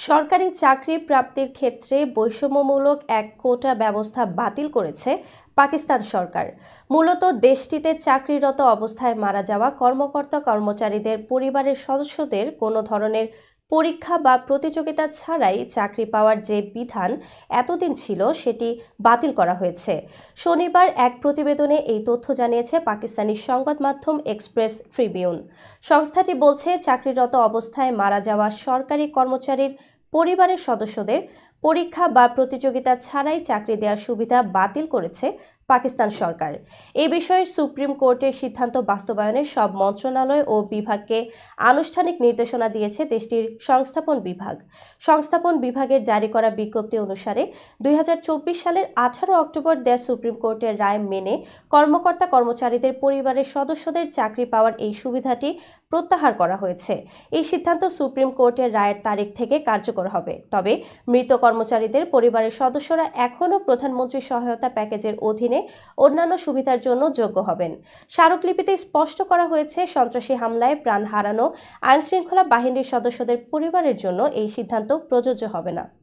সরকারি চাকরি প্রাপ্তির ক্ষেত্রে বৈষম্যমূলক এক কোটা ব্যবস্থা বাতিল করেছে পাকিস্তান সরকার। মূলত দেশটিতে চাকরিরত অবস্থায় মারা যাওয়া কর্মকর্তা-কর্মচারীদের পরিবারের সদস্যদের কোনো ধরনের পরীক্ষা বা প্রতিযোগিতা ছাড়াই চাকরি পাওয়ার যে বিধান এতদিন ছিল সেটি বাতিল করা হয়েছে। শনিবার এক প্রতিবেদনে এই তথ্য জানিয়েছে পাকিস্তানি সংবাদ মাধ্যম এক্সপ্রেস ট্রিবিউন। সংস্থাটি বলছে, চাকরিরত অবস্থায় মারা যাওয়া সরকারি কর্মচারীর পরিবারের সদস্যদের পরীক্ষা বা প্রতিযোগিতা ছাড়াই চাকরি দেওয়ার সুবিধা বাতিল করেছে পাকিস্তান সরকার। এ বিষয়ে সুপ্রিম কোর্টের সিদ্ধান্ত বাস্তবায়নে সব মন্ত্রণালয় ও বিভাগকে আনুষ্ঠানিক নির্দেশনা দিয়েছে দেশটির সংস্থাপন বিভাগ। সংস্থাপন বিভাগের জারি করা বিজ্ঞপ্তি অনুসারে 2024 সালের 18 অক্টোবর দেয়া সুপ্রিম কোর্টের রায় মেনে কর্মকর্তা-কর্মচারীদের পরিবারের সদস্যদের চাকরি পাওয়ার এই সুবিধাটি প্রত্যাহার করা হয়েছে। এই সিদ্ধান্ত সুপ্রিম কোর্টের রায়ের তারিখ থেকে কার্যকর হবে। তবে মৃত কর্মচারীদের পরিবারের সদস্যরা এখনও প্রধানমন্ত্রী সহায়তা প্যাকেজের অধীনে অন্যান্য সুবিধার জন্য যোগ্য হবেন। স্মারকলিপিতে স্পষ্ট করা হয়েছে, সন্ত্রাসী হামলায় প্রাণ হারানো আইনশৃঙ্খলা বাহিনীর সদস্যদের পরিবারের জন্য এই সিদ্ধান্ত প্রযোজ্য হবে না।